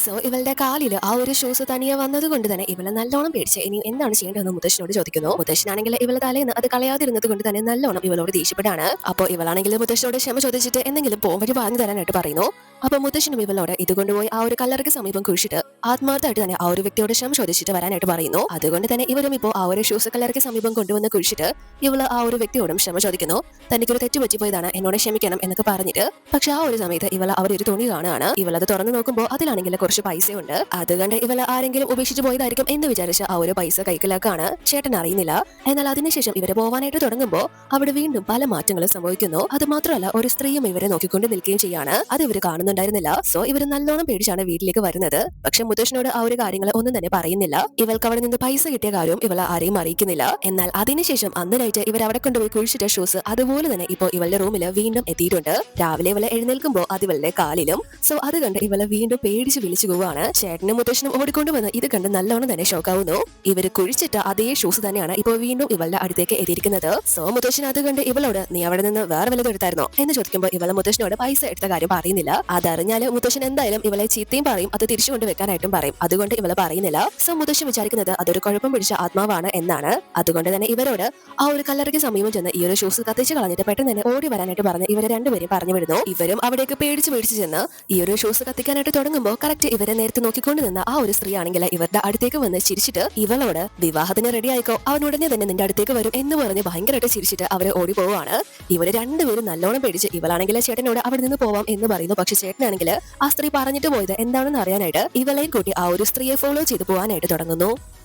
So ഇവളുടെ കാലിൽ ആ ഒരു ഷൂസ് തനിയെ വന്നത് കൊണ്ട് തന്നെ ഇവളെ നല്ലോണം പേടിച്ച് ഇനി എന്താണ് ചെയ്യേണ്ടതെന്ന് മുത്തശ്ശനോട് ചോദിക്കുന്നു. മുത്തശ്ശനാണെങ്കിൽ ഇവളെ തലേന്ന് അത് കളയാതിരുന്നത് കൊണ്ട് തന്നെ നല്ലോണം ഇവളോട് ദേഷ്യപ്പെടാണ്. അപ്പോൾ ഇവളാണെങ്കിൽ മുത്തശ്ശനോട് ക്ഷമ ചോദിച്ചിട്ട് എന്തെങ്കിലും പോംവഴി പറഞ്ഞു തരാനായിട്ട് പറയുന്നു. അപ്പൊ മുത്തശ്ശനും ഇവളോട് ഇത് കൊണ്ടുപോയി ആ ഒരു കല്ലറയ്ക്ക് സമീപം കുഴിച്ചിട്ട് ആത്മാർത്ഥമായിട്ട് തന്നെ ആ ഒരു വ്യക്തിയോട് ക്ഷമ ചോദിച്ചിട്ട് വരാനായിട്ട് പറയുന്നു. അതുകൊണ്ട് തന്നെ ഇവരും ഇപ്പോൾ ആ ഒരു ഷൂസ് കല്ലറയ്ക്ക് സമീപം കൊണ്ടുവന്ന് കുഴിച്ചിട്ട് ഇവള് ആ ഒരു വ്യക്തിയോടും ക്ഷമ ചോദിക്കുന്നു. തനിക്കൊരു തെറ്റ് പറ്റിപ്പോയതാണ്, എന്നോട് ക്ഷമിക്കണം എന്നൊക്കെ പറഞ്ഞിട്ട്. പക്ഷെ ആ ഒരു സമയത്ത് ഇവള് അവരൊരു തുണി കാണുകയാണ്. ഇവളത് തുറന്നു നോക്കുമ്പോൾ അതിലാണെങ്കിൽ കുറച്ച് പൈസയുണ്ട്. അതുകൊണ്ട് ഇവള് ആരെങ്കിലും ഉപേക്ഷിച്ച് പോയതായിരിക്കും എന്ന് വിചാരിച്ച് ആ ഒരു പൈസ കൈക്കലാക്കാണ്. ചേട്ടൻ അറിയുന്നില്ല. എന്നാൽ അതിനുശേഷം ഇവര് പോവാനായിട്ട് തുടങ്ങുമ്പോൾ അവിടെ വീണ്ടും പല മാറ്റങ്ങളും സംഭവിക്കുന്നു. അത് മാത്രമല്ല ഒരു സ്ത്രീയും ഇവരെ നോക്കിക്കൊണ്ട് നിൽക്കുകയും ചെയ്യാണ്. അത് ഇവര് കാണുന്നുണ്ടായിരുന്നില്ല. സോ ഇവര് നല്ലോണം പേടിച്ചാണ് വീട്ടിലേക്ക് വരുന്നത്. പക്ഷെ മുത്തശ്ശനോട് ആ ഒരു കാര്യങ്ങൾ ഒന്നും തന്നെ പറയുന്നില്ല. ഇവൾക്ക് അവിടെ നിന്ന് പൈസ കിട്ടിയ കാര്യവും ഇവൾ ആരെയും അറിയിക്കുന്നില്ല. എന്നാൽ അതിനുശേഷം അന്ന് നൈറ്റ് ഇവർ അവിടെ കൊണ്ടുപോയി കുഴിച്ചിട്ട ഷൂസ് അതുപോലെ തന്നെ ഇപ്പോൾ ഇവളുടെ റൂമിൽ വീണ്ടും എത്തിയിട്ടുണ്ട്. രാവിലെ ഇവളെ എഴുന്നേൽക്കുമ്പോൾ അത് ഇവളുടെ കാലിലും. സോ അത് കണ്ട് ഇവളെ വീണ്ടും പേടിച്ച് വിളിച്ചു പോവാണ്. ചേട്ടനും മുത്തശ്ശനും ഓടിക്കൊണ്ടുവന്ന് ഇത് കണ്ട് നല്ലോണം തന്നെ ഷോക്കാവുന്നു. ഇവര് കുഴിച്ചിട്ട അതേ ഷൂസ് തന്നെയാണ് ഇപ്പോൾ വീണ്ടും ഇവളുടെ അടുത്തേക്ക് എത്തിയിരിക്കുന്നത്. സോ മുത്തശ്ശൻ അത് കണ്ട് ഇവളോട് നീ അവിടെ നിന്ന് വേറെ വല്ലതും എടുത്തായിരുന്നോ എന്ന് ചോദിക്കുമ്പോൾ ഇവളെ മുത്തശ്ശനോട് പൈസ എടുത്ത കാര്യം പറയുന്നില്ല. അതറിഞ്ഞാല് മുത്തശ്ശൻ എന്തായാലും ഇവളെ ചീത്തയും പറയും, അത് തിരിച്ചു കൊണ്ട് വെക്കാനായിട്ടും പറയും. അതുകൊണ്ട് ഇവളെ പറയുന്നില്ല. സോ മുത്തശ്ശൻ വിചാരിക്കുന്നത് അതൊരു കുഴപ്പം പിടിച്ച ആത്മാവാണ് എന്നാണ്. അതുകൊണ്ട് തന്നെ ഇവരോട് ആ ഒരു കല്ലറയ്ക്ക് സമീപം ചെന്ന് ഈ ഒരു ഷൂസ് കത്തിച്ച് കളഞ്ഞിട്ട് പെട്ടെന്ന് തന്നെ ഓടി വരാനായിട്ട് പറഞ്ഞ് ഇവരെ രണ്ടുപേരും പറഞ്ഞു വിടുന്നു. ഇവരും അവിടേക്ക് പേടിച്ച് ചെന്ന് ഈ ഒരു ഷൂസ് കത്തിക്കാനായിട്ട് തുടങ്ങുമ്പോൾ കറക്റ്റ് ഇവരെ നേരത്തെ നോക്കിക്കൊണ്ട് നിന്ന ആ ഒരു സ്ത്രീ ആണെങ്കിൽ ഇവരുടെ അടുത്തേക്ക് വന്ന് ചിരിച്ചിട്ട് ഇവളോട് വിവാഹത്തിന് റെഡി ആയിക്കോ, അവൻ ഉടനെ തന്നെ നിന്റെ അടുത്തേക്ക് വരും എന്ന് പറഞ്ഞ് ഭയങ്കരമായിട്ട് ചിരിച്ചിട്ട് അവരെ ഓടി പോവാണ്. ഇവര് രണ്ടുപേരും നല്ലോണം പേടിച്ച് ഇവളാണെങ്കിൽ ചേട്ടനോട് അവിടെ നിന്ന് പോവാം എന്ന് പറയുന്നു. പക്ഷെ ചേട്ടനാണെങ്കിൽ ആ സ്ത്രീ പറഞ്ഞിട്ട് പോയത് എന്താണെന്ന് അറിയാനായിട്ട് ഇവളെയും കൂട്ടി ആ ഒരു സ്ത്രീയെ ഫോളോ ചെയ്ത് പോകാനായിട്ട് തുടങ്ങുന്നു.